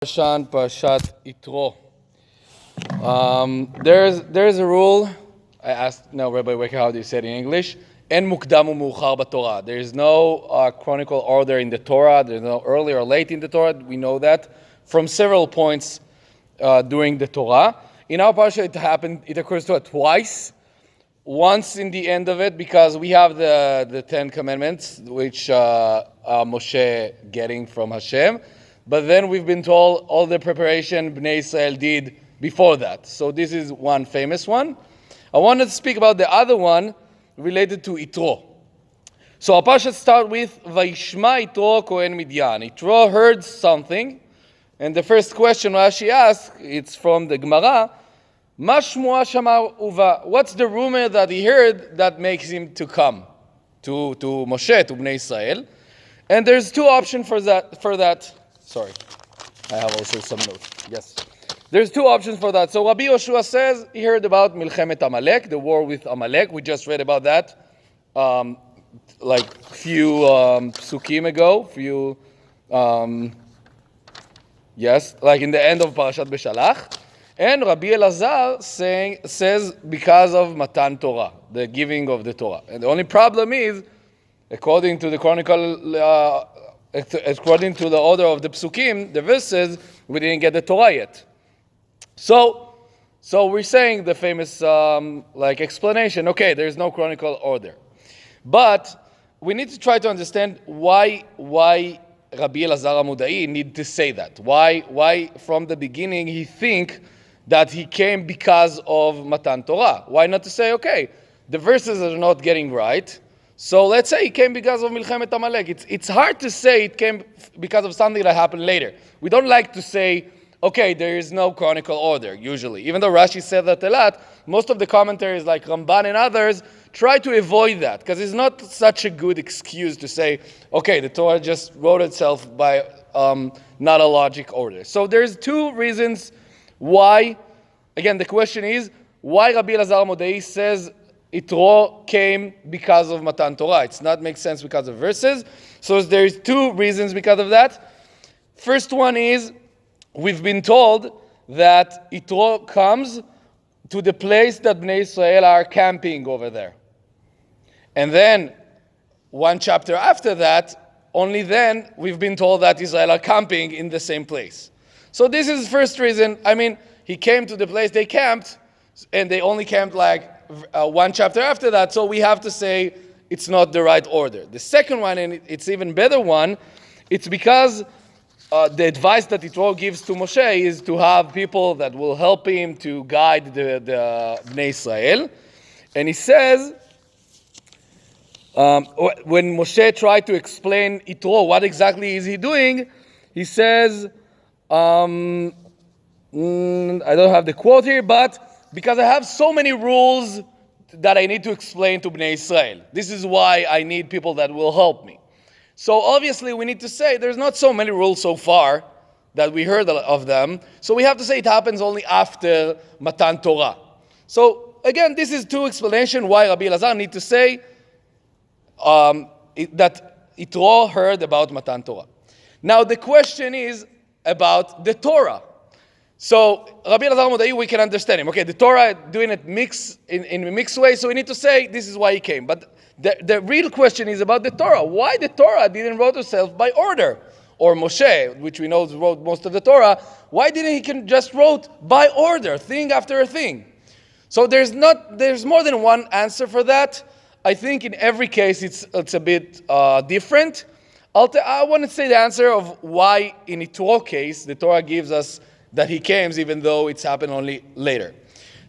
Parshat Itro. There's a rule. I asked Rabbi Wecker, how do you say it in English? En mukdam u'meuchar b'Torah. There is no chronicle order in the Torah. There's no early or late in the Torah. We know that from several points during the Torah. In our Parsha, it occurs to it twice. Once in the end of it, because we have the Ten Commandments, which Moshe getting from Hashem. But then we've been told all the preparation Bnei Israel did before that. So this is one famous one. I wanted to speak about the other one related to Itro. So our Parshat start with Vayishma Itro Kohen Midyan. Itro heard something, and the first question Rashi asked, it's from the Gemara, Ma shmua shamar uva. What's the rumor that he heard that makes him to come to Moshe, to Bnei Israel? And there's two options for that. Sorry, I have also some notes. Yes. There's two options for that. So Rabbi Yoshua says he heard about Milchemet Amalek, the war with Amalek. We just read about that like few psukim ago. Like in the end of Parshat Beshalach. And Rabbi Elazar says because of Matan Torah, the giving of the Torah. And the only problem is, according to the chronicle, according to the order of the psukim, the verses, we didn't get the Torah yet. So we're saying the famous explanation. Okay, there is no chronicle order, but we need to try to understand why Rabbi Elazar Amudai need to say that. Why from the beginning he think that he came because of Matan Torah? Why not to say, okay, the verses are not getting right, so let's say he came because of Milchemet Amalek. It's hard to say it came because of something that happened later. We don't like to say, okay, there is no chronicle order, usually. Even though Rashi said that a lot, most of the commentaries like Ramban and others try to avoid that, because it's not such a good excuse to say, okay, the Torah just wrote itself by not a logic order. So there's two reasons why. Again, the question is, why Rabbi Elazar Amudai says Itro came because of Matan Torah? It's not make sense because of verses. So there's two reasons because of that. First one is, we've been told that Itro comes to the place that Bnei Israel are camping over there. And then, one chapter after that, only then we've been told that Israel are camping in the same place. So this is the first reason. I mean, he came to the place they camped, and they only camped like one chapter after that, so we have to say it's not the right order. The second one, and it's even better one, it's because the advice that Itro gives to Moshe is to have people that will help him to guide the Bnei Israel. And he says, when Moshe tried to explain Itro, what exactly is he doing, he says, I don't have the quote here, but because I have so many rules that I need to explain to Bnei Israel. This is why I need people that will help me. So obviously we need to say there's not so many rules so far that we heard of them. So we have to say it happens only after Matan Torah. So again, this is two explanations why Rabbi Elazar need to say that Itro heard about Matan Torah. Now the question is about the Torah. So Rabbi Elazar Amudai, we can understand him. Okay, the Torah doing it in a mixed way, so we need to say this is why he came. But the real question is about the Torah. Why the Torah didn't wrote itself by order? Or Moshe, which we know wrote most of the Torah, why didn't he just wrote by order, thing after a thing? So there's more than one answer for that. I think in every case it's a bit different. I want to say the answer of why in Itro case the Torah gives us that he came, even though it's happened only later.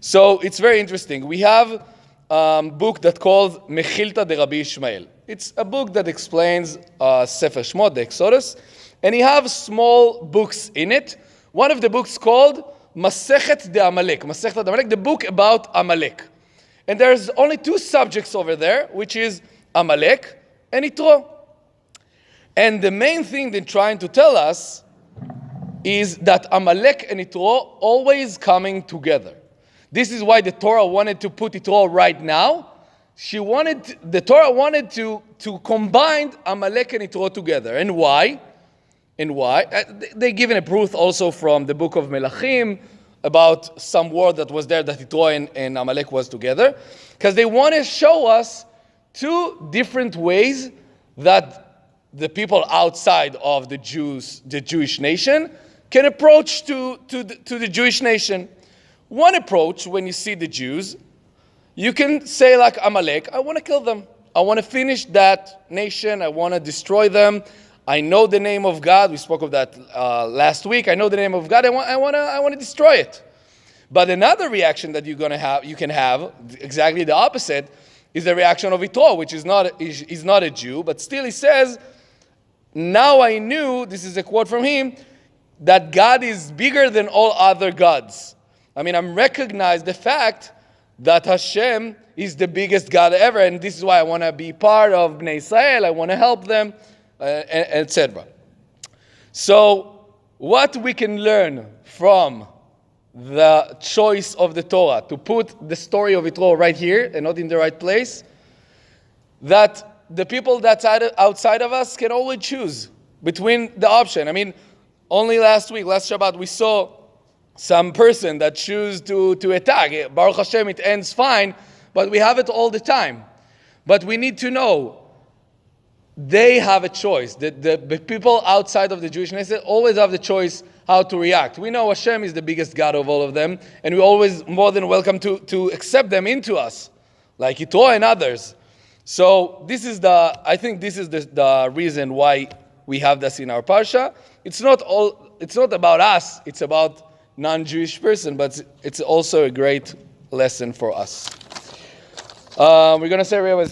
So it's very interesting. We have a book that's called Mechilta de Rabbi Ishmael. It's a book that explains Sefer Shmot, the Exodus, and he has small books in it. One of the books called Masechet de Amalek, the book about Amalek. And there's only two subjects over there, which is Amalek and Itro. And the main thing they're trying to tell us is that Amalek and Itro always coming together. This is why the Torah wanted to put Itro right now. The Torah wanted to combine Amalek and Itro together. And why? And why? They're given a proof also from the book of Melachim about some war that was there that Itro and Amalek was together. Because they want to show us two different ways that the people outside of the Jewish nation, can approach to the Jewish nation. One approach, when you see the Jews, you can say like Amalek, I want to kill them. I want to finish that nation. I want to destroy them. I know the name of God. We spoke of that last week. I know the name of God. I want to destroy it. But another reaction that you can have, exactly the opposite, is the reaction of Itro, which is not a Jew, but still he says, now I knew, this is a quote from him, that God is bigger than all other gods. I mean, I'm recognized the fact that Hashem is the biggest God ever, and this is why I want to be part of Bnei Israel, I want to help them, etc. So, what we can learn from the choice of the Torah to put the story of Itro right here and not in the right place, that the people that's outside of us can always choose between the option. I mean, only last Shabbat, we saw some person that choose to attack. Baruch Hashem, it ends fine, but we have it all the time. But we need to know, they have a choice. The people outside of the Jewish nation always have the choice how to react. We know Hashem is the biggest God of all of them, and we're always more than welcome to accept them into us, like Itro and others. So I think this is the reason why we have this in our parsha. It's not about us, it's about non-Jewish person, but it's also a great lesson for us. We're going to say